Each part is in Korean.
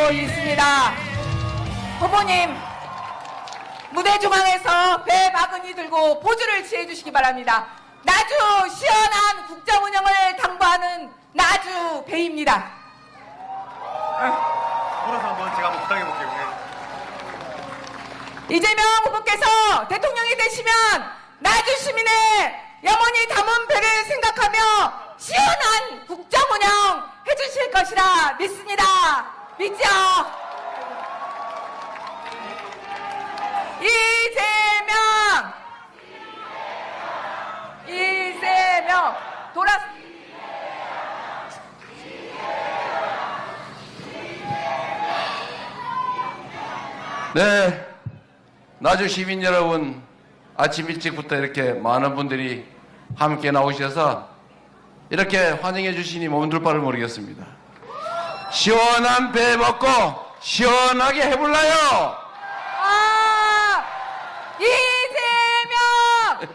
하고 있습니다. 후보님, 무대 중앙에서 배 바구니 들고 포즈를 취해 주시기 바랍니다. 나주 시원한 국정 운영을 당부하는 나주 배입니다. 돌아서 한번 제가 한번 부탁해 볼게요. 이재명 후보께서 대통령이 되시면 나주 시민의 영원히 담은 배를 생각하며 시원한 국정 운영 해주실 것이라 믿습니다. 믿죠? 이재명 돌아. 네, 나주 시민 여러분, 아침 일찍부터 이렇게 많은 분들이 함께 나오셔서 이렇게 환영해 주시니 몸둘 바를 모르겠습니다. 시원한 배 먹고 시원하게 해볼라요. 아, 이재명.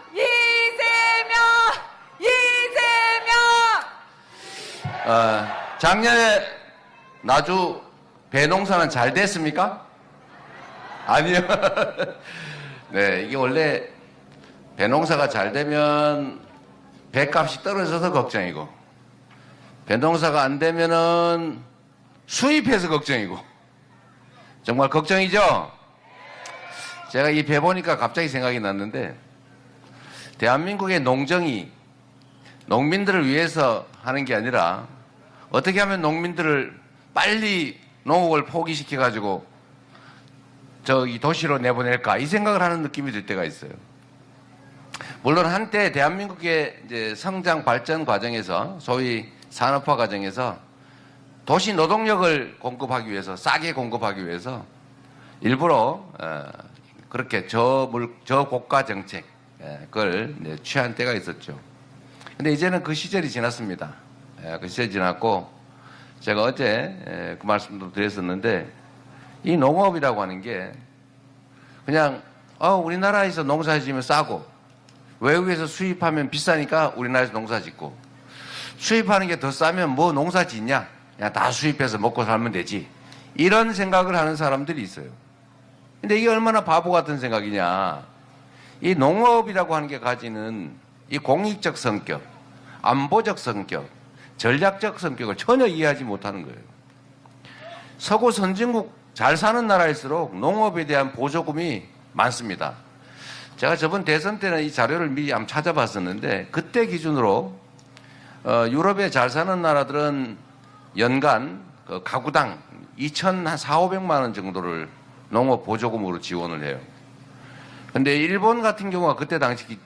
작년에 나주 배 농사는 잘 됐습니까? 아니요. 네, 이게 원래 배 농사가 잘 되면 배값이 떨어져서 걱정이고, 배 농사가 안 되면은 수입해서 걱정이고, 정말 걱정이죠? 제가 이 배 보니까 갑자기 생각이 났는데, 대한민국의 농정이 농민들을 위해서 하는 게 아니라 어떻게 하면 농민들을 빨리 농업을 포기시켜가지고 저기 도시로 내보낼까, 이 생각을 하는 느낌이 들 때가 있어요. 물론 한때 대한민국의 이제 성장 발전 과정에서, 소위 산업화 과정에서 도시 노동력을 공급하기 위해서, 싸게 공급하기 위해서 일부러 그렇게 저고가 정책을 취한 때가 있었죠. 근데 이제는 그 시절이 지났습니다. 그 시절이 지났고, 제가 어제 그 말씀도 드렸었는데, 이 농업이라고 하는 게 그냥 우리나라에서 농사 지으면 싸고 외국에서 수입하면 비싸니까 우리나라에서 농사 짓고, 수입하는 게 더 싸면 뭐 농사 짓냐, 그냥 다 수입해서 먹고 살면 되지, 이런 생각을 하는 사람들이 있어요. 근데 이게 얼마나 바보 같은 생각이냐. 이 농업이라고 하는 게 가지는 이 공익적 성격, 안보적 성격, 전략적 성격을 전혀 이해하지 못하는 거예요. 서구 선진국 잘 사는 나라일수록 농업에 대한 보조금이 많습니다. 제가 저번 대선 때는 이 자료를 미리 한번 찾아봤었는데, 그때 기준으로 유럽에 잘 사는 나라들은 연간 가구당 2,400~500만 원 정도를 농업 보조금으로 지원을 해요. 근데 일본 같은 경우가 그때 당시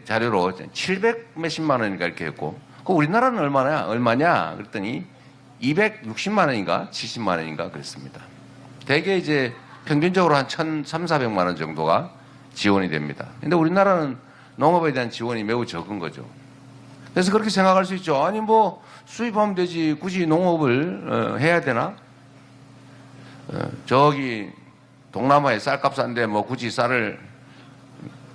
자료로 700 몇십만 원인가 이렇게 했고, 그 우리나라는 얼마냐 그랬더니 260만 원인가 70만 원인가 그랬습니다. 대개 이제 평균적으로 한 1,300~400만 원 정도가 지원이 됩니다. 근데 우리나라는 농업에 대한 지원이 매우 적은 거죠. 그래서 그렇게 생각할 수 있죠. 아니 뭐 수입하면 되지, 굳이 농업을 해야 되나? 저기 동남아에 쌀값 싼데 뭐 굳이 쌀을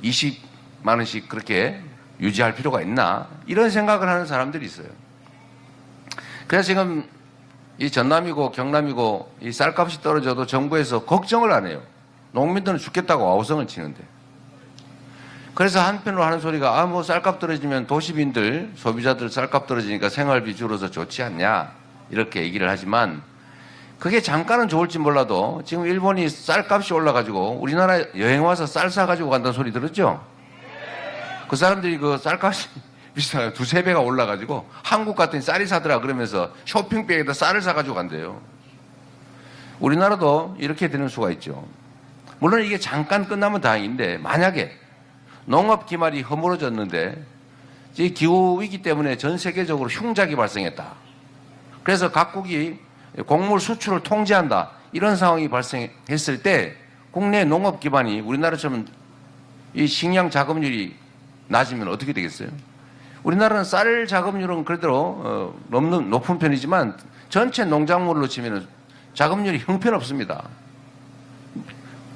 20만 원씩 그렇게 유지할 필요가 있나? 이런 생각을 하는 사람들이 있어요. 그래서 지금 이 전남이고 경남이고 이 쌀값이 떨어져도 정부에서 걱정을 안 해요. 농민들은 죽겠다고 아우성을 치는데. 그래서 한편으로 하는 소리가 뭐 쌀값 떨어지면 도시민들, 소비자들 쌀값 떨어지니까 생활비 줄어서 좋지 않냐, 이렇게 얘기를 하지만, 그게 잠깐은 좋을지 몰라도 지금 일본이 쌀값이 올라가지고 우리나라 여행 와서 쌀 사가지고 간다는 소리 들었죠? 그 사람들이 그 쌀값이 비싸요. 2~3배가 올라가지고 한국 같더니 쌀이 사더라 그러면서 쇼핑백에다 쌀을 사가지고 간대요. 우리나라도 이렇게 되는 수가 있죠. 물론 이게 잠깐 끝나면 다행인데, 만약에 농업 기말이 허물어졌는데 이 기후위기 때문에 전 세계적으로 흉작이 발생했다, 그래서 각국이 곡물 수출을 통제한다, 이런 상황이 발생했을 때 국내 농업 기반이 우리나라처럼 이 식량 자급률이 낮으면 어떻게 되겠어요? 우리나라는 쌀 자급률은 그래도 높은 편이지만 전체 농작물로 치면 자급률이 형편없습니다.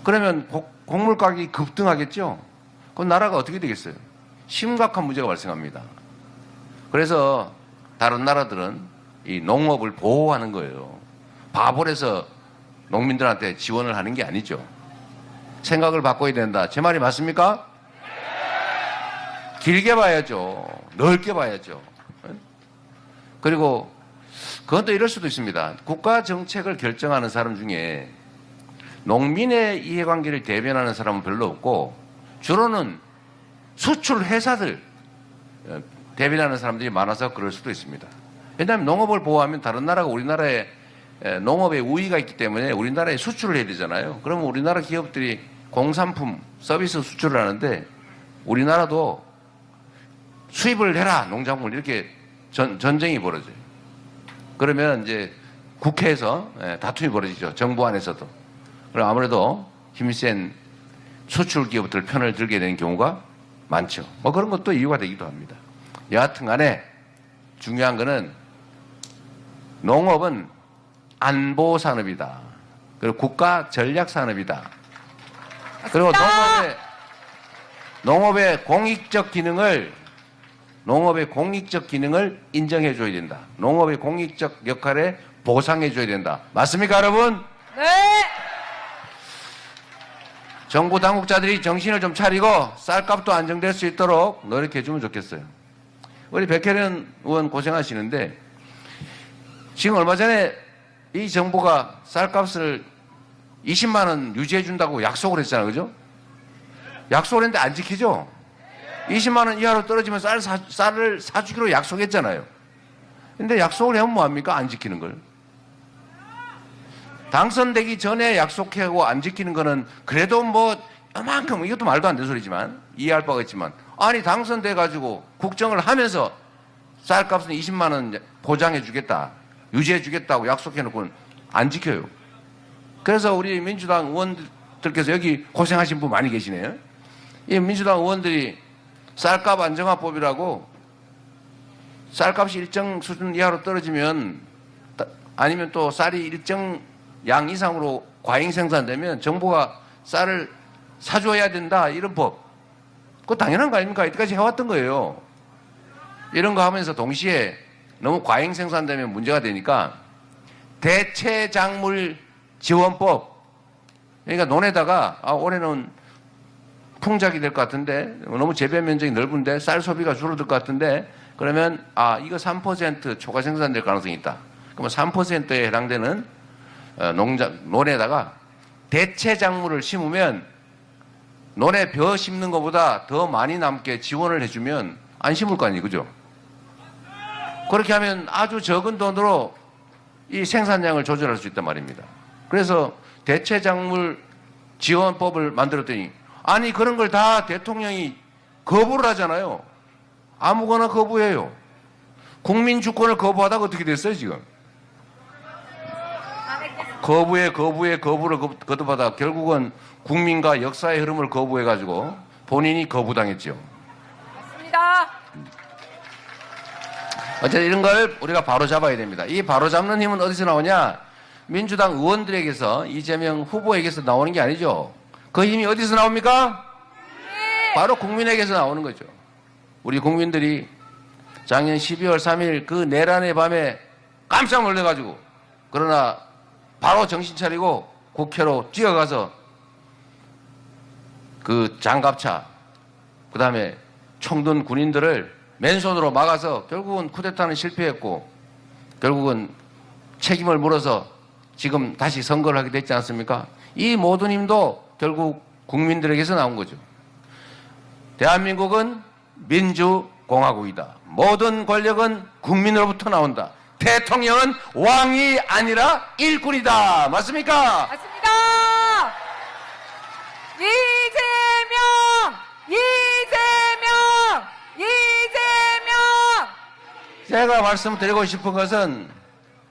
그러면 곡물 가격이 급등하겠죠? 그럼 나라가 어떻게 되겠어요? 심각한 문제가 발생합니다. 그래서 다른 나라들은 이 농업을 보호하는 거예요. 바볼에서 농민들한테 지원을 하는 게 아니죠. 생각을 바꿔야 된다. 제 말이 맞습니까? 길게 봐야죠. 넓게 봐야죠. 그리고 그건 또 이럴 수도 있습니다. 국가 정책을 결정하는 사람 중에 농민의 이해관계를 대변하는 사람은 별로 없고 주로는 수출 회사들 대변하는 사람들이 많아서 그럴 수도 있습니다. 왜냐하면 농업을 보호하면 다른 나라가 우리나라에 농업에 우위가 있기 때문에 우리나라에 수출을 해야 되잖아요. 그러면 우리나라 기업들이 공산품, 서비스 수출을 하는데 우리나라도 수입을 해라, 농작물 이렇게 전쟁이 벌어져요. 그러면 이제 국회에서 다툼이 벌어지죠. 정부 안에서도. 그럼 아무래도 힘센 수출 기업들 편을 들게 되는 경우가 많죠. 뭐 그런 것도 이유가 되기도 합니다. 여하튼 간에 중요한 거는 농업은 안보 산업이다. 그리고 국가 전략 산업이다. 그리고 농업의 공익적 기능을 인정해 줘야 된다. 농업의 공익적 역할에 보상해 줘야 된다. 맞습니까, 여러분? 네. 정부 당국자들이 정신을 좀 차리고 쌀값도 안정될 수 있도록 노력해 주면 좋겠어요. 우리 백혜련 의원 고생하시는데 지금 얼마 전에 이 정부가 쌀값을 20만 원 유지해 준다고 약속을 했잖아요. 그죠? 약속을 했는데 안 지키죠? 20만 원 이하로 떨어지면 쌀을 사주기로 약속했잖아요. 근데 약속을 하면 뭐합니까? 안 지키는 걸. 당선되기 전에 약속하고 안 지키는 거는 그래도 뭐 이만큼, 이것도 말도 안 되는 소리지만 이해할 바가 있지만, 아니 당선돼 가지고 국정을 하면서 쌀값은 20만 원 보장해 주겠다, 유지해 주겠다고 약속해 놓고는 안 지켜요. 그래서 우리 민주당 의원들께서 여기 고생하신 분 많이 계시네요. 이 민주당 의원들이 쌀값 안정화법이라고 쌀값이 일정 수준 이하로 떨어지면, 아니면 또 쌀이 일정 양 이상으로 과잉 생산되면 정부가 쌀을 사줘야 된다, 이런 법. 그거 당연한 거 아닙니까? 이때까지 해왔던 거예요. 이런 거 하면서 동시에 너무 과잉 생산되면 문제가 되니까 대체작물 지원법. 그러니까 논에다가 올해는 풍작이 될 것 같은데, 너무 재배 면적이 넓은데 쌀 소비가 줄어들 것 같은데, 그러면 이거 3% 초과 생산될 가능성이 있다. 그러면 3%에 해당되는 논에다가 대체 작물을 심으면 논에 벼 심는 것보다 더 많이 남게 지원을 해주면 안 심을 거 아니에요. 그죠? 그렇게 하면 아주 적은 돈으로 이 생산량을 조절할 수 있단 말입니다. 그래서 대체 작물 지원법을 만들었더니, 아니 그런 걸 다 대통령이 거부를 하잖아요. 아무거나 거부해요. 국민 주권을 거부하다가 어떻게 됐어요 지금? 거부를 거듭하다 결국은 국민과 역사의 흐름을 거부해가지고 본인이 거부당했죠. 맞습니다. 어쨌든 이런 걸 우리가 바로 잡아야 됩니다. 이 바로 잡는 힘은 어디서 나오냐? 민주당 의원들에게서, 이재명 후보에게서 나오는 게 아니죠. 그 힘이 어디서 나옵니까? 바로 국민에게서 나오는 거죠. 우리 국민들이 작년 12월 3일 그 내란의 밤에 깜짝 놀래가지고, 그러나 바로 정신 차리고 국회로 뛰어가서 그 장갑차, 그 다음에 총든 군인들을 맨손으로 막아서 결국은 쿠데타는 실패했고, 결국은 책임을 물어서 지금 다시 선거를 하게 됐지 않습니까? 이 모든 힘도 결국 국민들에게서 나온 거죠. 대한민국은 민주공화국이다. 모든 권력은 국민으로부터 나온다. 대통령은 왕이 아니라 일꾼이다. 맞습니까? 맞습니다. 이재명. 제가 말씀드리고 싶은 것은,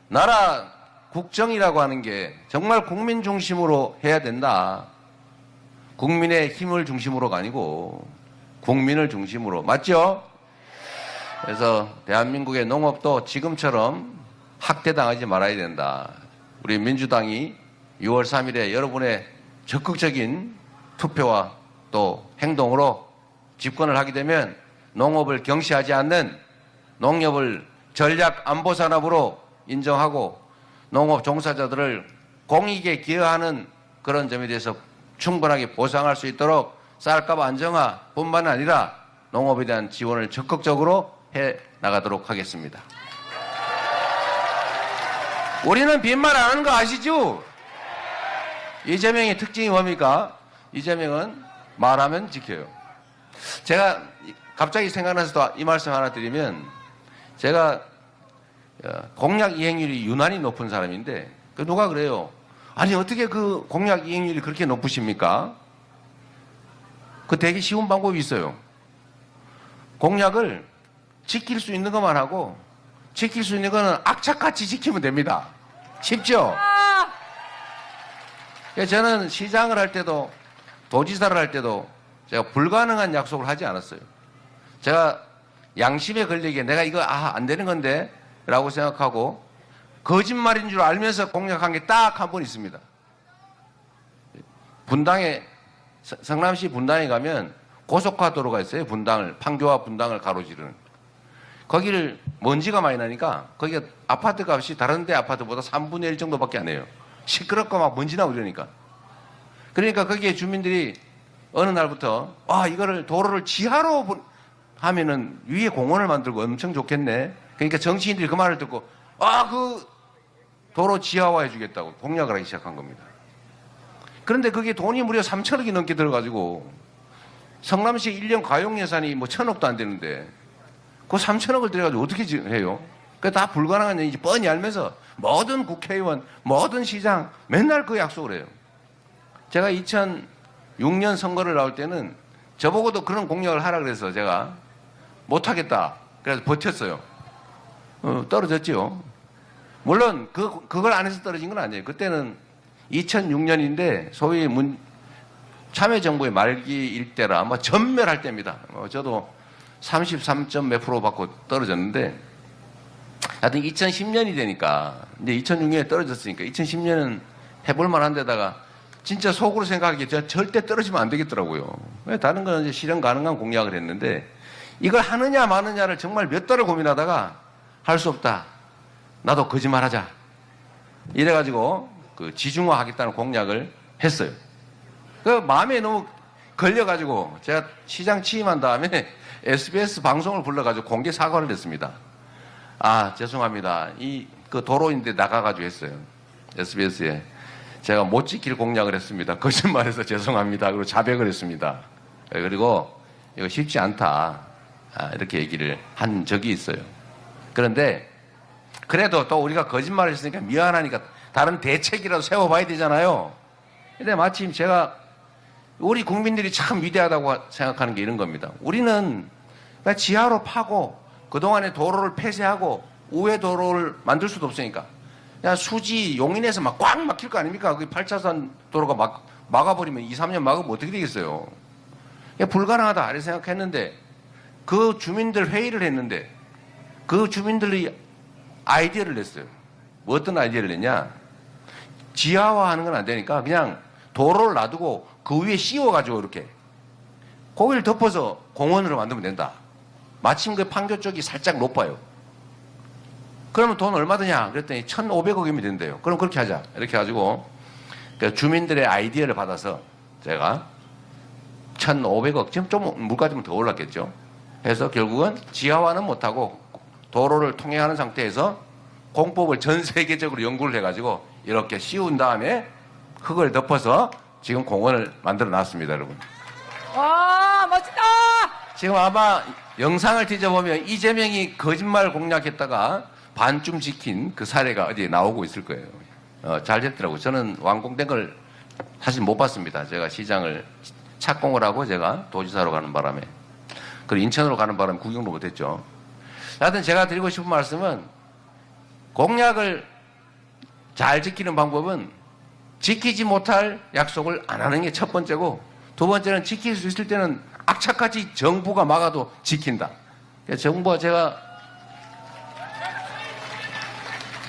나라 국정이라고 하는 게 정말 국민 중심으로 해야 된다. 국민의 힘을 중심으로가 아니고 국민을 중심으로. 맞죠? 그래서 대한민국의 농업도 지금처럼 학대당하지 말아야 된다. 우리 민주당이 6월 3일에 여러분의 적극적인 투표와 또 행동으로 집권을 하게 되면 농업을 경시하지 않는, 농업을 전략 안보 산업으로 인정하고 농업 종사자들을 공익에 기여하는 그런 점에 대해서 충분하게 보상할 수 있도록 쌀값 안정화뿐만 아니라 농업에 대한 지원을 적극적으로 해 나가도록 하겠습니다. 우리는 빈말 안 하는 거 아시죠? 이재명의 특징이 뭡니까? 이재명은 말하면 지켜요. 제가 갑자기 생각나서 또 이 말씀 하나 드리면, 제가 공약 이행률이 유난히 높은 사람인데 누가 그래요? 아니 어떻게 그 공약 이행률이 그렇게 높으십니까? 그 되게 쉬운 방법이 있어요. 공약을 지킬 수 있는 것만 하고 지킬 수 있는 거는 악착같이 지키면 됩니다. 쉽죠? 저는 시장을 할 때도 도지사를 할 때도 제가 불가능한 약속을 하지 않았어요. 제가 양심에 걸리게 내가 이거 안 되는 건데 라고 생각하고 거짓말인 줄 알면서 공약한 게 딱 한 번 있습니다. 분당에, 성남시 분당에 가면 고속화도로가 있어요. 분당을, 판교와 분당을 가로지르는. 거기를 먼지가 많이 나니까 거기가 아파트 값이 다른 데 아파트보다 3분의 1 정도밖에 안 해요. 시끄럽고 막 먼지 나고 이러니까. 그러니까 거기에 주민들이 어느 날부터 이거를 도로를 지하로 하면은 위에 공원을 만들고 엄청 좋겠네. 그러니까 정치인들이 그 말을 듣고 그 도로 지하화 해주겠다고 공약을 하기 시작한 겁니다. 그런데 그게 돈이 무려 3천억이 넘게 들어가지고 성남시 1년 가용 예산이 뭐 1,000억도 안 되는데 그 3천억을 들여가지고 어떻게 해요? 그 다 불가능한 얘기지 뻔히 알면서 모든 국회의원, 모든 시장 맨날 그 약속을 해요. 제가 2006년 선거를 나올 때는 저보고도 그런 공약을 하라 그래서 제가 못하겠다. 그래서 버텼어요. 떨어졌죠. 물론 그걸 안 해서 떨어진 건 아니에요. 그때는 2006년인데 소위 참여정부의 말기일 때라 아마 전멸할 때입니다. 저도 33점 몇 프로 받고 떨어졌는데 하여튼 2010년이 되니까 이제 2006년에 떨어졌으니까 2010년은 해볼만 한 데다가 진짜 속으로 생각하기에 절대 떨어지면 안 되겠더라고요. 다른 건 이제 실현 가능한 공약을 했는데 이걸 하느냐 마느냐를 정말 몇 달을 고민하다가 할 수 없다. 나도 거짓말하자. 이래가지고 그 지중화하겠다는 공약을 했어요. 그 마음에 너무 걸려가지고 제가 시장 취임한 다음에 SBS 방송을 불러가지고 공개 사과를 했습니다. 죄송합니다. 그 도로인데 나가가지고 했어요. SBS에. 제가 못 지킬 공약을 했습니다. 거짓말해서 죄송합니다. 그리고 자백을 했습니다. 그리고 이거 쉽지 않다. 이렇게 얘기를 한 적이 있어요. 그런데 그래도 또 우리가 거짓말을 했으니까 미안하니까 다른 대책이라도 세워봐야 되잖아요. 근데 마침 제가 우리 국민들이 참 위대하다고 생각하는 게 이런 겁니다. 우리는 그냥 지하로 파고 그동안에 도로를 폐쇄하고 우회 도로를 만들 수도 없으니까 그냥 수지 용인에서 막 꽉 막힐 거 아닙니까? 그 8차선 도로가 막아버리면 2, 3년 막으면 어떻게 되겠어요? 불가능하다 이렇게 생각했는데 그 주민들 회의를 했는데 그 주민들이 아이디어를 냈어요. 뭐 어떤 아이디어를 냈냐? 지하화하는 건 안 되니까 그냥 도로를 놔두고 그 위에 씌워가지고 이렇게 거기를 덮어서 공원으로 만들면 된다. 마침 그 판교 쪽이 살짝 높아요. 그러면 돈 얼마 드냐? 그랬더니 1,500억이면 된대요. 그럼 그렇게 하자. 이렇게 해가지고 주민들의 아이디어를 받아서 제가 1,500억, 지금 좀 물가 좀 더 올랐겠죠. 해서 결국은 지하화는 못하고 도로를 통행하는 상태에서 공법을 전 세계적으로 연구를 해가지고 이렇게 씌운 다음에 흙을 덮어서 지금 공원을 만들어 놨습니다, 여러분. 와, 멋지다! 지금 아마 영상을 뒤져보면 이재명이 거짓말 공략했다가 반쯤 지킨 그 사례가 어디에 나오고 있을 거예요. 잘 됐더라고요. 저는 완공된 걸 사실 못 봤습니다. 제가 시장을 착공을 하고 제가 도지사로 가는 바람에. 그리고 인천으로 가는 바람에 구경도 못했죠. 하여튼 제가 드리고 싶은 말씀은 공약을 잘 지키는 방법은 지키지 못할 약속을 안 하는 게 첫 번째고 두 번째는 지킬 수 있을 때는 악착같이 정부가 막아도 지킨다. 정부가 제가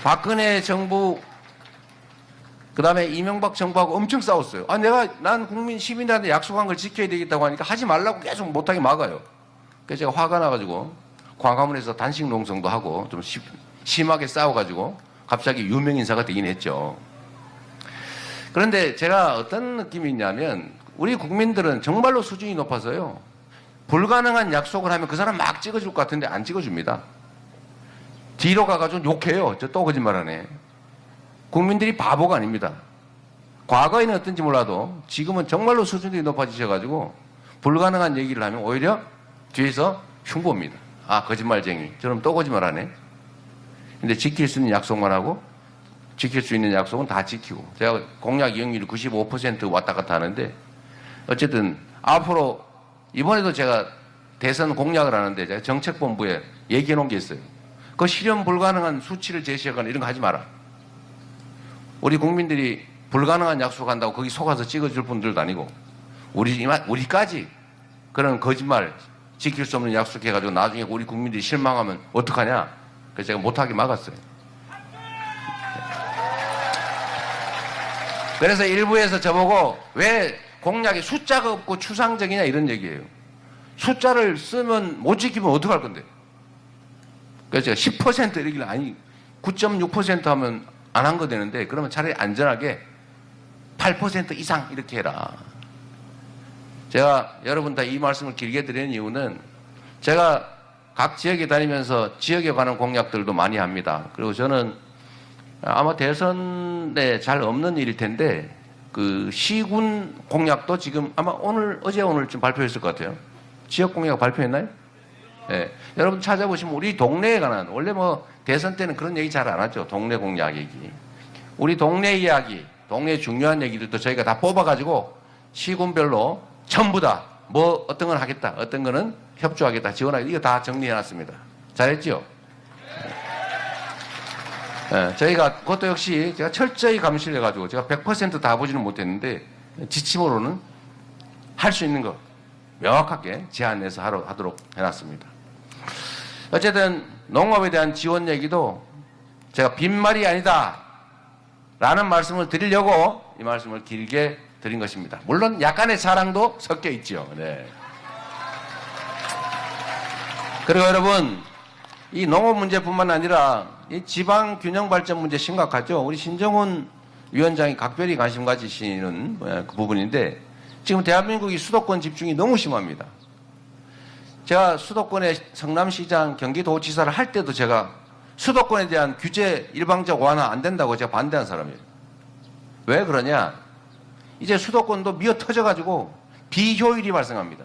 박근혜 정부 그다음에 이명박 정부하고 엄청 싸웠어요. 난 국민 시민들한테 약속한 걸 지켜야 되겠다고 하니까 하지 말라고 계속 못하게 막아요. 그래서 제가 화가 나가지고 광화문에서 단식 농성도 하고 좀 심하게 싸워가지고 갑자기 유명 인사가 되긴 했죠. 그런데 제가 어떤 느낌이 있냐면 우리 국민들은 정말로 수준이 높아서요. 불가능한 약속을 하면 그 사람 막 찍어줄 것 같은데 안 찍어줍니다. 뒤로 가가지고 욕해요. 저 또 거짓말하네. 국민들이 바보가 아닙니다. 과거에는 어떤지 몰라도 지금은 정말로 수준이 높아지셔가지고 불가능한 얘기를 하면 오히려 뒤에서 흉보입니다. 아, 거짓말쟁이. 저럼 또 거짓말하네. 근데 지킬 수 있는 약속만 하고 지킬 수 있는 약속은 다 지키고 제가 공약 이행률이 95% 왔다 갔다 하는데 어쨌든 앞으로 이번에도 제가 대선 공약을 하는데 제가 정책본부에 얘기해 놓은 게 있어요. 그 실현 불가능한 수치를 제시하거나 이런 거 하지 마라. 우리 국민들이 불가능한 약속한다고 거기 속아서 찍어줄 분들도 아니고 우리까지 그런 거짓말 지킬 수 없는 약속해가지고 나중에 우리 국민들이 실망하면 어떡하냐. 그래서 제가 못하게 막았어요. 그래서 일부에서 저보고 왜 공약에 숫자가 없고 추상적이냐 이런 얘기예요. 숫자를 쓰면 못 지키면 어떡할 건데. 그래서 제가 10% 이러길래 아니 9.6% 하면 안 한 거 되는데 그러면 차라리 안전하게 8% 이상 이렇게 해라. 제가 여러분 다 이 말씀을 길게 드리는 이유는 제가 각 지역에 다니면서 지역에 관한 공약들도 많이 합니다. 그리고 저는 아마 대선에 잘 없는 일일 텐데 그 시군 공약도 지금 아마 어제 오늘쯤 발표했을 것 같아요. 지역 공약 발표했나요? 네. 여러분 찾아보시면 우리 동네에 관한 원래 뭐 대선 때는 그런 얘기 잘 안 하죠. 동네 공약 얘기. 우리 동네 이야기, 동네 중요한 얘기들도 저희가 다 뽑아가지고 시군별로 전부 다 뭐 어떤 건 하겠다, 어떤 거는 협조하겠다, 지원하겠다 이거 다 정리해놨습니다. 잘했죠? 네, 저희가 그것도 역시 제가 철저히 감시를 해가지고 제가 100% 다 보지는 못했는데 지침으로는 할 수 있는 거 명확하게 제안해서 하도록 해놨습니다. 어쨌든 농업에 대한 지원 얘기도 제가 빈말이 아니다 라는 말씀을 드리려고 이 말씀을 길게 드린 것입니다. 물론 약간의 자랑도 섞여 있죠. 네. 그리고 여러분 이 농업 문제뿐만 아니라 이 지방 균형 발전 문제 심각하죠. 우리 신정훈 위원장이 각별히 관심 가지시는 그 부분인데 지금 대한민국이 수도권 집중이 너무 심합니다. 제가 수도권의 성남시장, 경기도지사를 할 때도 제가 수도권에 대한 규제 일방적 완화 안 된다고 제가 반대한 사람이에요. 왜 그러냐? 이제 수도권도 미어 터져가지고 비효율이 발생합니다.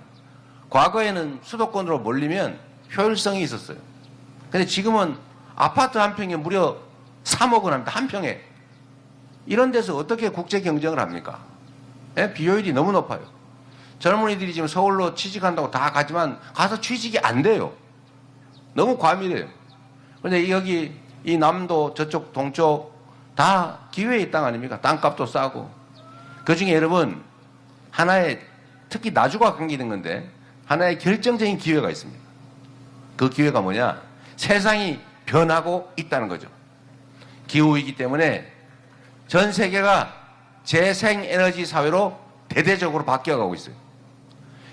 과거에는 수도권으로 몰리면 효율성이 있었어요. 근데 지금은 아파트 한 평에 무려 3억 원 합니다. 한 평에. 이런 데서 어떻게 국제 경쟁을 합니까? 예? 비효율이 너무 높아요. 젊은이들이 지금 서울로 취직한다고 다 가지만 가서 취직이 안 돼요. 너무 과밀해요. 그런데 여기 이 남도 저쪽 동쪽 다 기회의 땅 아닙니까? 땅값도 싸고. 그중에 여러분 하나의 특히 나주가 관계된 건데 하나의 결정적인 기회가 있습니다. 그 기회가 뭐냐? 세상이 변하고 있다는 거죠. 기후위기 때문에 전 세계가 재생에너지 사회로 대대적으로 바뀌어가고 있어요.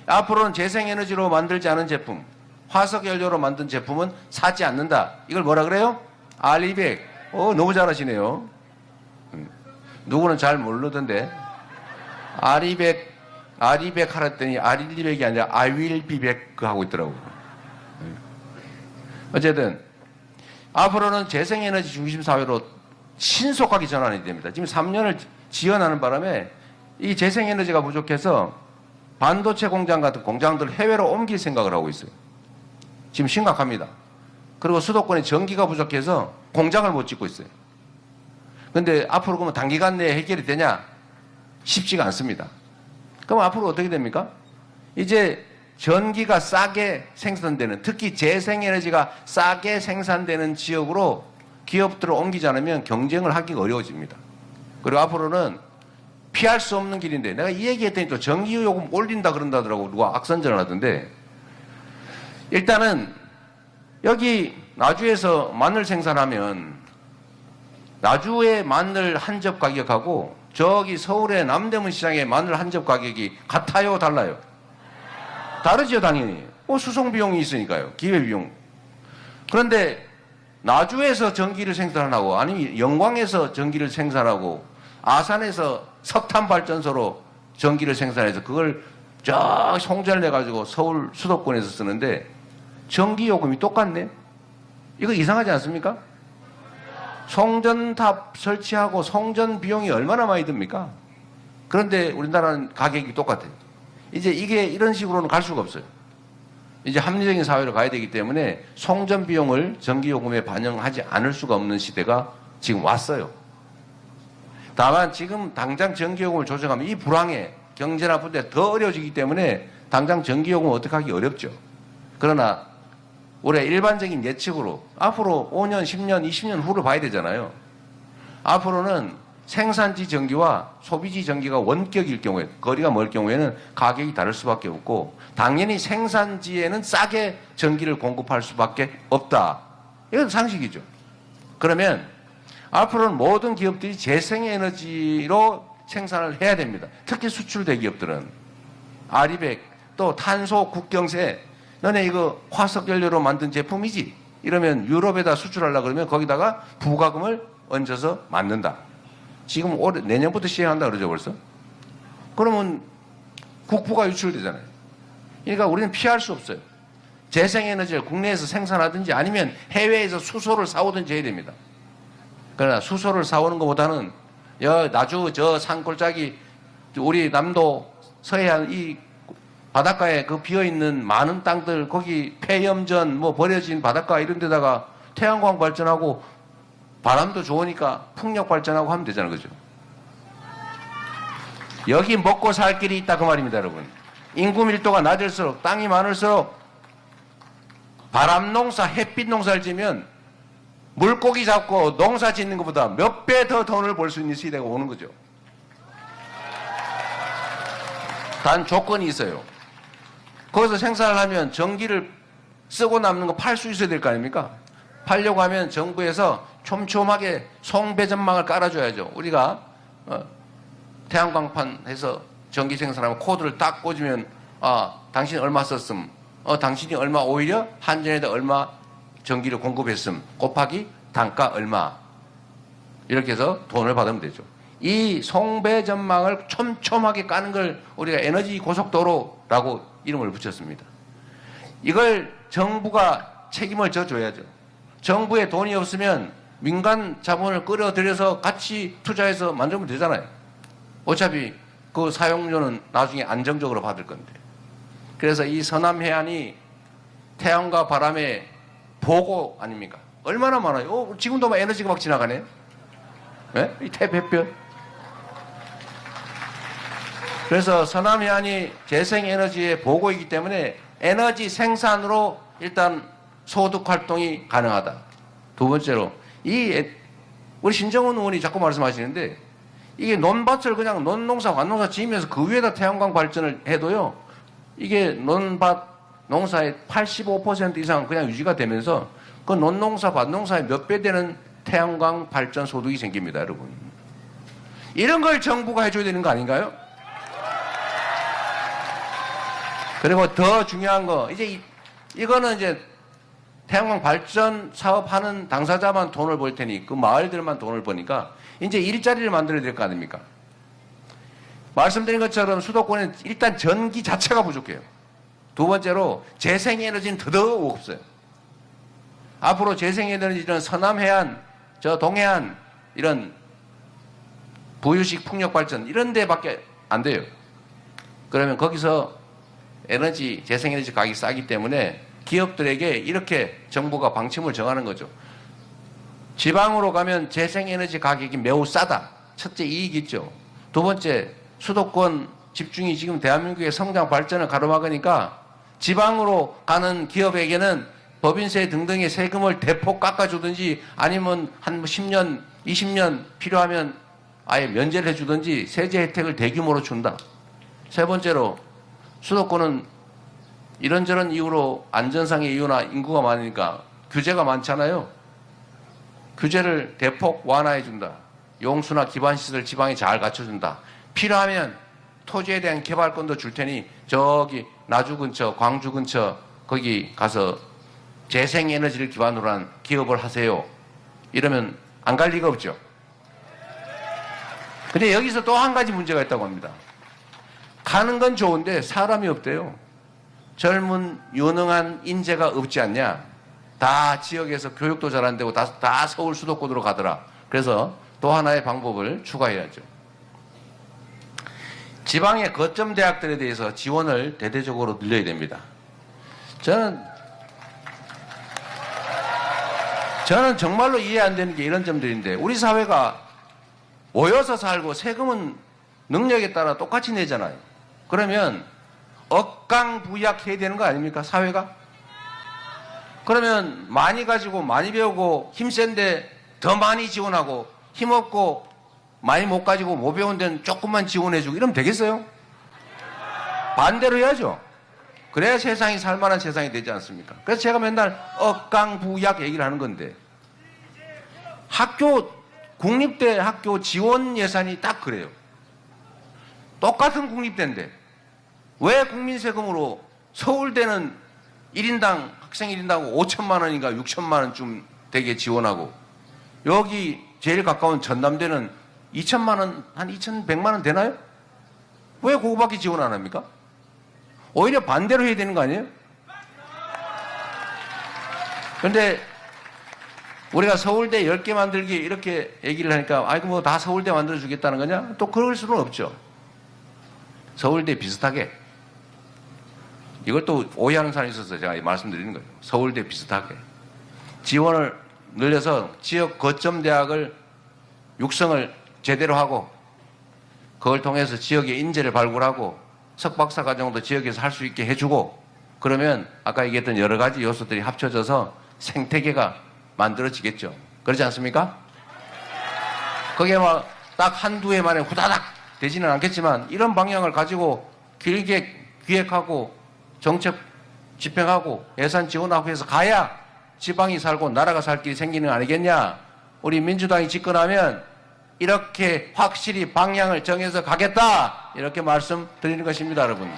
앞으로는 재생에너지로 만들지 않은 제품, 화석연료로 만든 제품은 사지 않는다. 이걸 뭐라 그래요? R200. 너무 잘하시네요. 누구는 잘 모르던데 R200 하랬더니 R1,200이 아니라 I will be back 하고 있더라고요. 어쨌든 앞으로는 재생에너지 중심 사회로 신속하게 전환이 됩니다. 지금 3년을 지연하는 바람에 이 재생에너지가 부족해서 반도체 공장 같은 공장들을 해외로 옮길 생각을 하고 있어요. 지금 심각합니다. 그리고 수도권에 전기가 부족해서 공장을 못 짓고 있어요. 그런데 앞으로 그러면 단기간 내에 해결이 되냐? 쉽지가 않습니다. 그럼 앞으로 어떻게 됩니까? 이제 전기가 싸게 생산되는, 특히 재생에너지가 싸게 생산되는 지역으로 기업들을 옮기지 않으면 경쟁을 하기가 어려워집니다. 그리고 앞으로는 피할 수 없는 길인데, 내가 이 얘기했더니 또 전기요금 올린다 그런다더라고. 누가 악선전을 하던데, 일단은 여기 나주에서 마늘 생산하면 나주의 마늘 한 접 가격하고 저기 서울의 남대문 시장의 마늘 한 접 가격이 같아요, 달라요? 다르죠, 당연히. 수송 비용이 있으니까요. 기회 비용. 그런데 나주에서 전기를 생산하고 아니면 영광에서 전기를 생산하고 아산에서 석탄 발전소로 전기를 생산해서 그걸 쫙 송전을 내가지고 서울 수도권에서 쓰는데 전기 요금이 똑같네. 이거 이상하지 않습니까? 송전탑 설치하고 송전 비용이 얼마나 많이 듭니까? 그런데 우리나라는 가격이 똑같아요. 이제 이게 이런 식으로는 갈 수가 없어요. 이제 합리적인 사회로 가야 되기 때문에 송전 비용을 전기요금에 반영하지 않을 수가 없는 시대가 지금 왔어요. 다만 지금 당장 전기요금을 조정하면 이 불황에 경제 나쁜데 더 어려워지기 때문에 당장 전기요금을 어떻게 하기 어렵죠. 그러나 올해 일반적인 예측으로 앞으로 5년, 10년, 20년 후를 봐야 되잖아요. 앞으로는 생산지 전기와 소비지 전기가 원격일 경우에, 거리가 멀 경우에는 가격이 다를 수밖에 없고 당연히 생산지에는 싸게 전기를 공급할 수밖에 없다. 이건 상식이죠. 그러면 앞으로는 모든 기업들이 재생에너지로 생산을 해야 됩니다. 특히 수출 대기업들은 아리백, 또 탄소 국경세, 너네 이거 화석연료로 만든 제품이지? 이러면 유럽에다 수출하려고 그러면 거기다가 부가금을 얹어서 만든다. 지금 올해, 내년부터 시행한다 그러죠, 벌써? 그러면 국부가 유출되잖아요. 그러니까 우리는 피할 수 없어요. 재생에너지를 국내에서 생산하든지 아니면 해외에서 수소를 사오든지 해야 됩니다. 그러나 수소를 사오는 것보다는 나주 저 산골짜기 우리 남도 서해안 이 바닷가에 그 비어있는 많은 땅들 거기 폐염전 뭐 버려진 바닷가 이런 데다가 태양광 발전하고 바람도 좋으니까 풍력 발전하고 하면 되잖아요. 그죠? 여기 먹고 살 길이 있다 그 말입니다. 여러분. 인구 밀도가 낮을수록 땅이 많을수록 바람 농사 햇빛 농사를 지면 물고기 잡고 농사 짓는 것보다 몇 배 더 돈을 벌 수 있는 시대가 오는 거죠. 단 조건이 있어요. 거기서 생산을 하면 전기를 쓰고 남는 거 팔 수 있어야 될 거 아닙니까? 팔려고 하면 정부에서 촘촘하게 송배전망을 깔아줘야죠. 우리가 태양광판 해서 전기 생산하면 코드를 딱 꽂으면 당신이 얼마 썼음, 당신이 얼마 오히려 한전에다 얼마 전기를 공급했음 곱하기 단가 얼마 이렇게 해서 돈을 받으면 되죠. 이 송배전망을 촘촘하게 까는 걸 우리가 에너지 고속도로라고 이름을 붙였습니다. 이걸 정부가 책임을 져줘야죠. 정부에 돈이 없으면 민간 자본을 끌어들여서 같이 투자해서 만들면 되잖아요. 어차피 그 사용료는 나중에 안정적으로 받을 건데. 그래서 이 서남해안이 태양과 바람의 보고 아닙니까? 얼마나 많아요. 지금도 막 에너지가 막 지나가네. 네? 이 태백별. 그래서 서남해안이 재생에너지의 보고이기 때문에 에너지 생산으로 일단 소득 활동이 가능하다. 두 번째로 우리 신정훈 의원이 자꾸 말씀하시는데 이게 논밭을 그냥 논농사, 관농사 지으면서 그 위에다 태양광 발전을 해도요. 이게 논밭 농사의 85% 이상 그냥 유지가 되면서 그 논농사, 밭농사의 몇 배 되는 태양광 발전 소득이 생깁니다, 여러분. 이런 걸 정부가 해줘야 되는 거 아닌가요? 그리고 더 중요한 거, 이거는 이제 태양광 발전 사업하는 당사자만 돈을 벌 테니 그 마을들만 돈을 버니까 이제 일자리를 만들어야 될 거 아닙니까? 말씀드린 것처럼 수도권은 일단 전기 자체가 부족해요. 두 번째로 재생에너지는 더더욱 없어요. 앞으로 재생에너지는 서남해안, 저 동해안 이런 부유식 풍력발전 이런 데밖에 안 돼요. 그러면 거기서 재생에너지 가격이 싸기 때문에 기업들에게 이렇게 정부가 방침을 정하는 거죠. 지방으로 가면 재생에너지 가격이 매우 싸다. 첫째 이익이 있죠. 두 번째 수도권 집중이 지금 대한민국의 성장 발전을 가로막으니까 지방으로 가는 기업에게는 법인세 등등의 세금을 대폭 깎아주든지 아니면 한 10년, 20년 필요하면 아예 면제를 해주든지 세제 혜택을 대규모로 준다. 세 번째로 수도권은 이런저런 이유로 안전상의 이유나 인구가 많으니까 규제가 많잖아요. 규제를 대폭 완화해 준다. 용수나 기반시설 지방에 잘 갖춰준다. 필요하면 토지에 대한 개발권도 줄 테니 저기 나주 근처, 광주 근처 거기 가서 재생에너지를 기반으로 한 기업을 하세요. 이러면 안 갈 리가 없죠. 근데 여기서 또 한 가지 문제가 있다고 합니다. 가는 건 좋은데 사람이 없대요. 젊은 유능한 인재가 없지 않냐. 다 지역에서 교육도 잘 안 되고 다 서울 수도권으로 가더라. 그래서 또 하나의 방법을 추가해야죠. 지방의 거점 대학들에 대해서 지원을 대대적으로 늘려야 됩니다. 저는 정말로 이해 안 되는 게 이런 점들인데, 우리 사회가 모여서 살고 세금은 능력에 따라 똑같이 내잖아요. 그러면 억강부약해야 되는 거 아닙니까, 사회가? 그러면 많이 가지고 많이 배우고 힘센데 더 많이 지원하고, 힘없고 많이 못 가지고 못 배운 데는 조금만 지원해주고 이러면 되겠어요? 반대로 해야죠. 그래야 세상이 살만한 세상이 되지 않습니까? 그래서 제가 맨날 억강부약 얘기를 하는 건데, 국립대 학교 지원 예산이 딱 그래요. 똑같은 국립대인데 왜 국민 세금으로 서울대는 1인당 학생 1인당 5천만 원인가 6천만 원쯤 되게 지원하고, 여기 제일 가까운 전남대는 2천만 원, 한 2,100만 원 되나요? 왜 그거밖에 지원 안 합니까? 오히려 반대로 해야 되는 거 아니에요? 그런데 우리가 서울대 10개 만들기 이렇게 얘기를 하니까, 아이고 뭐 다 서울대 만들어 주겠다는 거냐? 또 그럴 수는 없죠. 서울대 비슷하게. 이걸 또 오해하는 사람이 있어서 제가 말씀드리는 거예요. 서울대 비슷하게 지원을 늘려서 지역 거점 대학을 육성을 제대로 하고, 그걸 통해서 지역의 인재를 발굴하고 석박사 과정도 지역에서 할 수 있게 해주고, 그러면 아까 얘기했던 여러 가지 요소들이 합쳐져서 생태계가 만들어지겠죠. 그렇지 않습니까? 그게 막 딱 한두 해 만에 후다닥 되지는 않겠지만, 이런 방향을 가지고 길게 기획하고 정책 집행하고 예산 지원하고 해서 가야 지방이 살고 나라가 살 길이 생기는 거 아니겠냐. 우리 민주당이 집권하면 이렇게 확실히 방향을 정해서 가겠다, 이렇게 말씀드리는 것입니다, 여러분.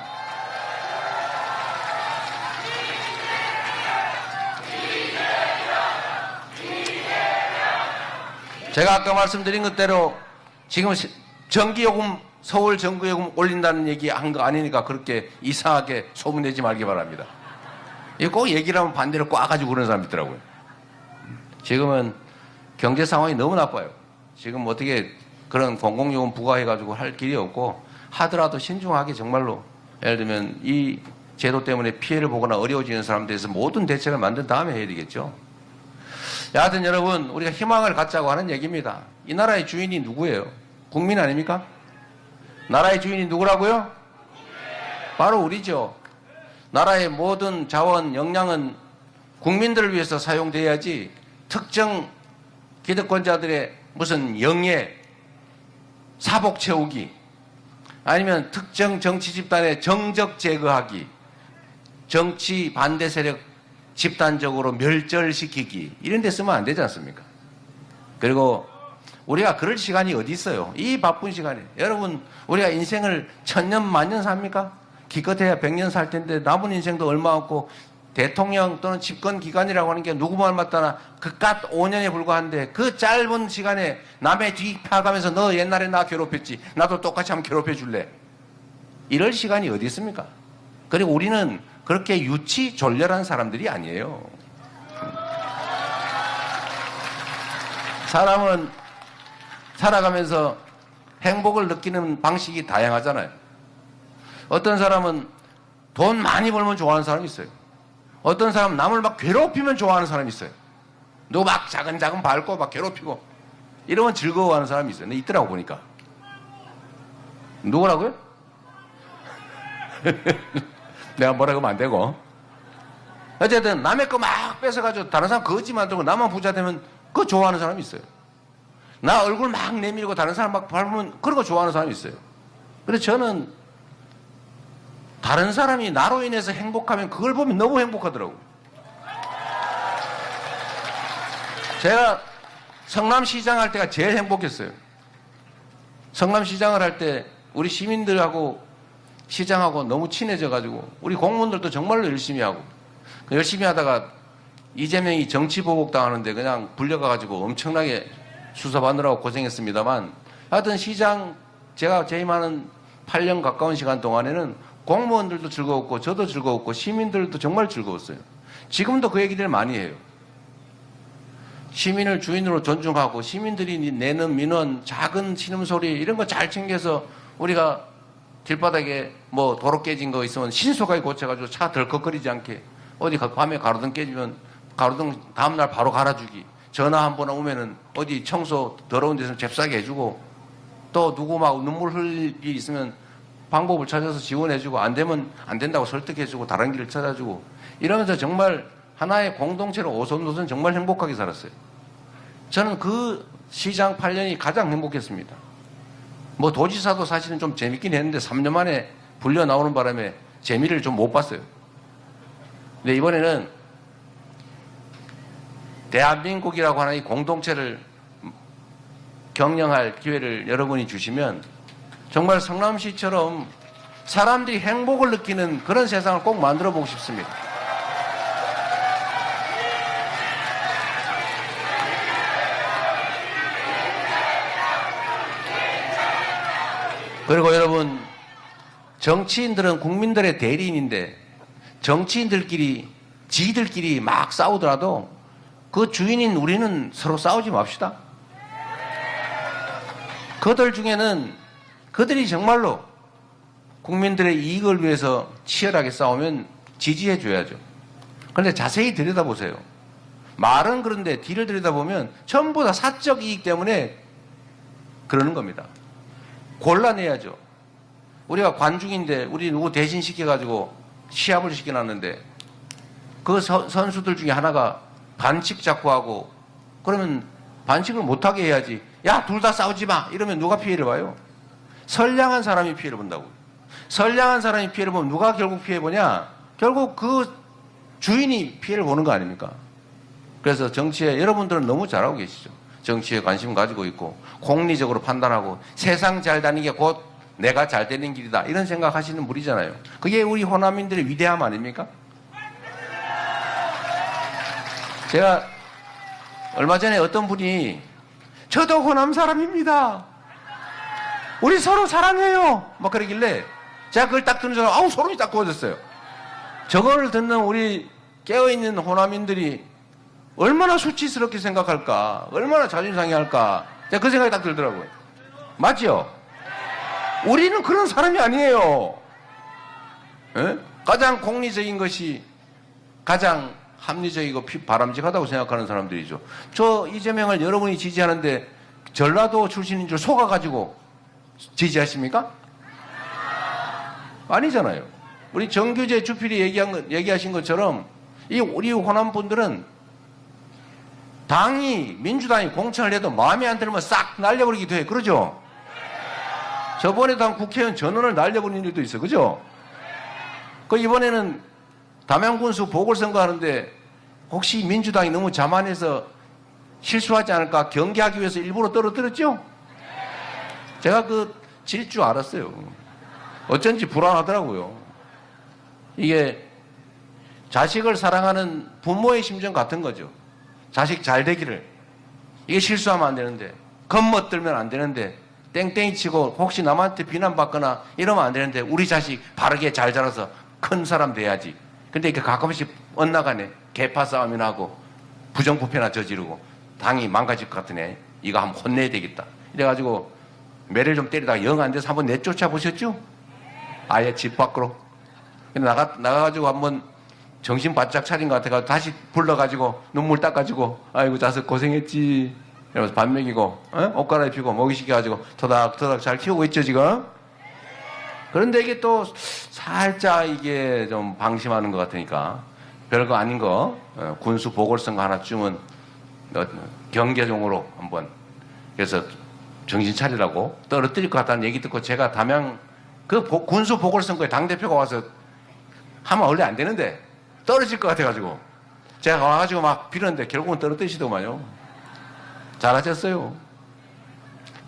제가 아까 말씀드린 것대로 지금 전기요금, 서울 전기요금 올린다는 얘기 한 거 아니니까 그렇게 이상하게 소문내지 말기 바랍니다. 이거 꼭 얘기를 하면 반대로 꽈가지고 그러는 사람이 있더라고요. 지금은 경제 상황이 너무 나빠요. 지금 어떻게 그런 공공요금 부과해가지고 할 길이 없고, 하더라도 신중하게 정말로, 예를 들면 이 제도 때문에 피해를 보거나 어려워지는 사람들에 대해서 모든 대책을 만든 다음에 해야 되겠죠. 여하튼 여러분, 우리가 희망을 갖자고 하는 얘기입니다. 이 나라의 주인이 누구예요? 국민 아닙니까? 나라의 주인이 누구라고요? 바로 우리죠. 나라의 모든 자원, 역량은 국민들을 위해서 사용돼야지, 특정 기득권자들의 무슨 영예, 사복 채우기, 아니면 특정 정치 집단의 정적 제거하기, 정치 반대 세력 집단적으로 멸절시키기, 이런 데 쓰면 안 되지 않습니까? 그리고 우리가 그럴 시간이 어디 있어요? 이 바쁜 시간에. 여러분, 우리가 인생을 1000년 만년 삽니까? 기껏해야 100년 살 텐데 남은 인생도 얼마 없고, 대통령 또는 집권 기간이라고 하는 게 누구 말 맞다나 그깟 5년에 불과한데, 그 짧은 시간에 남의 뒤 파가면서 너 옛날에 나 괴롭혔지, 나도 똑같이 한번 괴롭혀 줄래? 이럴 시간이 어디 있습니까? 그리고 우리는 그렇게 유치 졸렬한 사람들이 아니에요. 사람은 살아가면서 행복을 느끼는 방식이 다양하잖아요. 어떤 사람은 돈 많이 벌면 좋아하는 사람이 있어요. 어떤 사람은 남을 막 괴롭히면 좋아하는 사람이 있어요. 누구 막 자근자근 밟고 막 괴롭히고 이러면 즐거워하는 사람이 있어요. 근데 있더라고 보니까. 누구라고요? 내가 뭐라고 하면 안 되고. 어쨌든 남의 거 막 뺏어가지고 다른 사람 거지 만들고 나만 부자 되면 그거 좋아하는 사람이 있어요. 나 얼굴 막 내밀고 다른 사람 막 밟으면 그런 거 좋아하는 사람이 있어요. 근데 저는 다른 사람이 나로 인해서 행복하면 그걸 보면 너무 행복하더라고요. 제가 성남시장 할 때가 제일 행복했어요. 성남시장을 할 때 우리 시민들하고 시장하고 너무 친해져가지고 우리 공무원들도 정말로 열심히 하고, 열심히 하다가 이재명이 정치 보복 당하는데 그냥 불려가가지고 엄청나게 수사받느라고 고생했습니다만, 하여튼 시장 제가 재임하는 8년 가까운 시간 동안에는 공무원들도 즐거웠고 저도 즐거웠고 시민들도 정말 즐거웠어요. 지금도 그 얘기들 많이 해요. 시민을 주인으로 존중하고 시민들이 내는 민원, 작은 신음소리 이런 거 잘 챙겨서 우리가 길바닥에 뭐 도로 깨진 거 있으면 신속하게 고쳐가지고 차 덜컥거리지 않게 어디 밤에 가로등 깨지면 가로등 다음날 바로 갈아주기, 전화 한 번 오면은 어디 청소 더러운 데서 잽싸게 해주고, 또 누구 막 눈물 흘릴 일이 있으면 방법을 찾아서 지원해주고, 안 되면 안 된다고 설득해주고 다른 길을 찾아주고, 이러면서 정말 하나의 공동체로 오손도손 정말 행복하게 살았어요. 저는 그 시장 8년이 가장 행복했습니다. 뭐 도지사도 사실은 좀 재밌긴 했는데 3년 만에 불려 나오는 바람에 재미를 좀 못 봤어요. 근데 이번에는 대한민국이라고 하는 이 공동체를 경영할 기회를 여러분이 주시면 정말 성남시처럼 사람들이 행복을 느끼는 그런 세상을 꼭 만들어 보고 싶습니다. 그리고 여러분, 정치인들은 국민들의 대리인인데 정치인들끼리 지들끼리 막 싸우더라도 그 주인인 우리는 서로 싸우지 맙시다. 그들 중에는 그들이 정말로 국민들의 이익을 위해서 치열하게 싸우면 지지해 줘야죠. 그런데 자세히 들여다보세요. 말은 그런데 뒤를 들여다보면 전부 다 사적 이익 때문에 그러는 겁니다. 곤란해야죠. 우리가 관중인데 우리 누구 대신 시켜가지고 시합을 시켜놨는데 그 선수들 중에 하나가 반칙 자꾸 하고 그러면 반칙을 못하게 해야지. 야, 둘 다 싸우지 마. 이러면 누가 피해를 봐요? 선량한 사람이 피해를 본다고. 선량한 사람이 피해를 보면 누가 결국 피해 보냐? 결국 그 주인이 피해를 보는 거 아닙니까? 그래서 정치에 여러분들은 너무 잘하고 계시죠. 정치에 관심 가지고 있고 공리적으로 판단하고 세상 잘 다니는 게 곧 내가 잘 되는 길이다 이런 생각하시는 분이잖아요. 그게 우리 호남인들의 위대함 아닙니까? 제가 얼마 전에 어떤 분이 저도 호남 사람입니다. 우리 서로 사랑해요. 막 그러길래 제가 그걸 딱 듣는 순간 아우 소름이 딱 돋았어요. 저걸 듣는 우리 깨어있는 호남인들이 얼마나 수치스럽게 생각할까, 얼마나 자존심 상해할까, 제가 그 생각이 딱 들더라고요. 맞죠? 우리는 그런 사람이 아니에요. 에? 가장 공리적인 것이 가장 합리적이고 바람직하다고 생각하는 사람들이죠. 저 이재명을 여러분이 지지하는데 전라도 출신인 줄 속아가지고 지지하십니까? 아니잖아요. 우리 정규재 주필이 얘기하신 것처럼 우리 호남 분들은 당이 민주당이 공천을 해도 마음에 안 들면 싹 날려버리기도 해. 그러죠? 저번에도 한 국회의원 전원을 날려버리는 일도 있어. 그죠? 그 이번에는 담양군수 보궐선거 하는데 혹시 민주당이 너무 자만해서 실수하지 않을까 경계하기 위해서 일부러 떨어뜨렸죠? 제가 질 줄 알았어요. 어쩐지 불안하더라고요. 이게 자식을 사랑하는 부모의 심정 같은 거죠. 자식 잘 되기를. 이게 실수하면 안 되는데, 겁먹들면 안 되는데, 땡땡이 치고 혹시 남한테 비난받거나 이러면 안 되는데, 우리 자식 바르게 잘 자라서 큰 사람 돼야지. 근데 이게 가끔씩 엇나가네. 개파 싸움이나 하고 부정부패나 저지르고 당이 망가질 것 같으네. 이거 한번 혼내야 되겠다. 이래가지고 매를 좀 때리다가 영 안 돼서 한번 내쫓아 보셨죠? 아예 집 밖으로. 근데 나가가지고 한번 정신 바짝 차린 것 같아가지고 다시 불러가지고 눈물 닦아주고 아이고 자식 고생했지 이러면서 밥 먹이고 옷 갈아입히고 먹이 시켜가지고 토닥토닥 잘 키우고 있죠 지금. 그런데 이게 또 살짝 이게 좀 방심하는 것 같으니까 별거 아닌 거 군수 보궐선거 하나쯤은 경계종으로 한번 그래서 정신 차리라고 떨어뜨릴 것 같다는 얘기 듣고 제가 담양 군수 보궐선거에 당대표가 와서 하면 원래 안 되는데 떨어질 것 같아가지고 제가 와가지고 막 빌었는데 결국은 떨어뜨리시더만요. 잘하셨어요.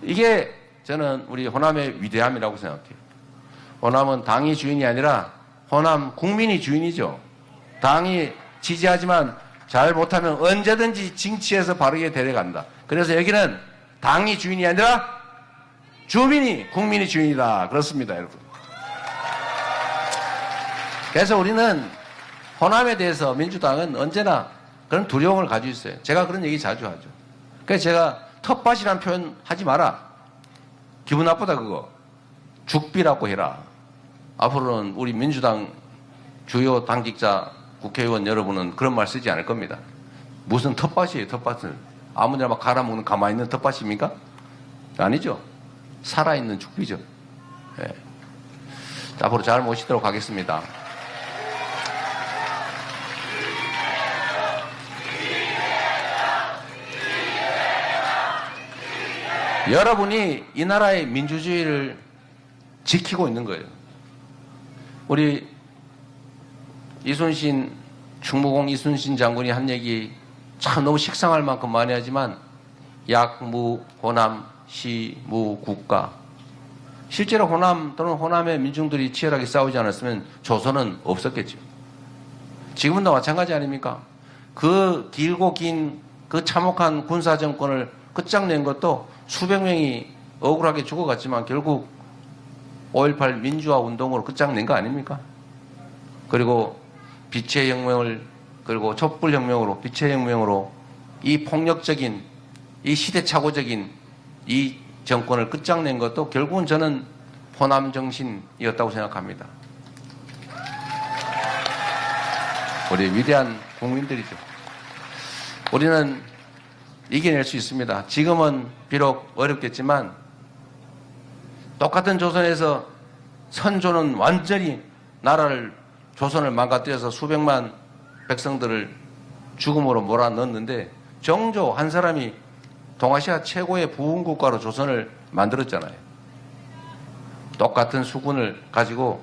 이게 저는 우리 호남의 위대함이라고 생각해요. 호남은 당이 주인이 아니라 호남 국민이 주인이죠. 당이 지지하지만 잘 못하면 언제든지 징치해서 바르게 데려간다. 그래서 여기는 당이 주인이 아니라 주민이 국민이 주인이다. 그렇습니다, 여러분. 그래서 우리는 호남에 대해서 민주당은 언제나 그런 두려움을 가지고 있어요. 제가 그런 얘기 자주 하죠. 그래서 제가 텃밭이라는 표현 하지 마라. 기분 나쁘다 그거. 죽비라고 해라. 앞으로는 우리 민주당 주요 당직자 국회의원 여러분은 그런 말 쓰지 않을 겁니다. 무슨 텃밭이에요, 텃밭은. 아무데나 막 갈아먹는 가만히 있는 텃밭입니까? 아니죠. 살아있는 죽비죠. 예. 앞으로 잘 모시도록 하겠습니다. 여러분이 이 나라의 민주주의를 지키고 있는 거예요. 우리 충무공 이순신 장군이 한 얘기 참 너무 식상할 만큼 많이 하지만 약무 호남 시무 국가. 실제로 호남 또는 호남의 민중들이 치열하게 싸우지 않았으면 조선은 없었겠죠. 지금도 마찬가지 아닙니까? 그 길고 긴 그 참혹한 군사정권을 끝장낸 것도 수백 명이 억울하게 죽어갔지만 결국 5.18 민주화 운동으로 끝장낸 거 아닙니까? 그리고 빛의 혁명을, 그리고 촛불혁명으로, 빛의 혁명으로 이 폭력적인, 이 시대착오적인 이 정권을 끝장낸 것도 결국은 저는 호남 정신이었다고 생각합니다. 우리 위대한 국민들이죠. 우리는 이겨낼 수 있습니다. 지금은 비록 어렵겠지만 똑같은 조선에서 선조는 완전히 나라를, 조선을 망가뜨려서 수백만 백성들을 죽음으로 몰아넣었는데 정조 한 사람이 동아시아 최고의 부흥국가로 조선을 만들었잖아요. 똑같은 수군을 가지고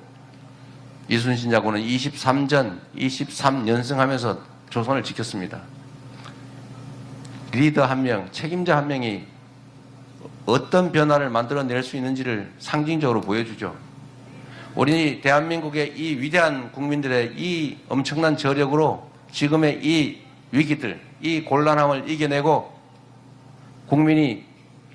이순신 장군은 23연승하면서 조선을 지켰습니다. 리더 한 명, 책임자 한 명이 어떤 변화를 만들어낼 수 있는지를 상징적으로 보여주죠. 우리 대한민국의 이 위대한 국민들의 이 엄청난 저력으로 지금의 이 위기들, 이 곤란함을 이겨내고 국민이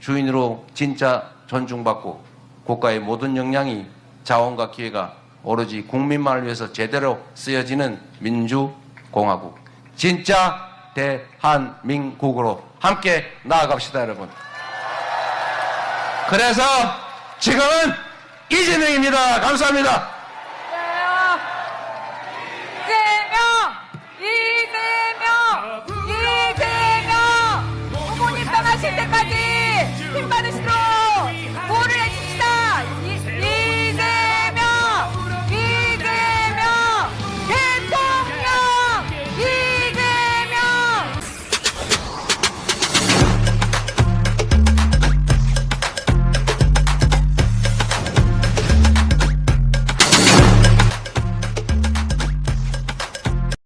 주인으로 진짜 존중받고 국가의 모든 역량이, 자원과 기회가 오로지 국민만을 위해서 제대로 쓰여지는 민주공화국, 진짜 대한민국으로 함께 나아갑시다, 여러분. 그래서 지금은 이재명입니다. 감사합니다.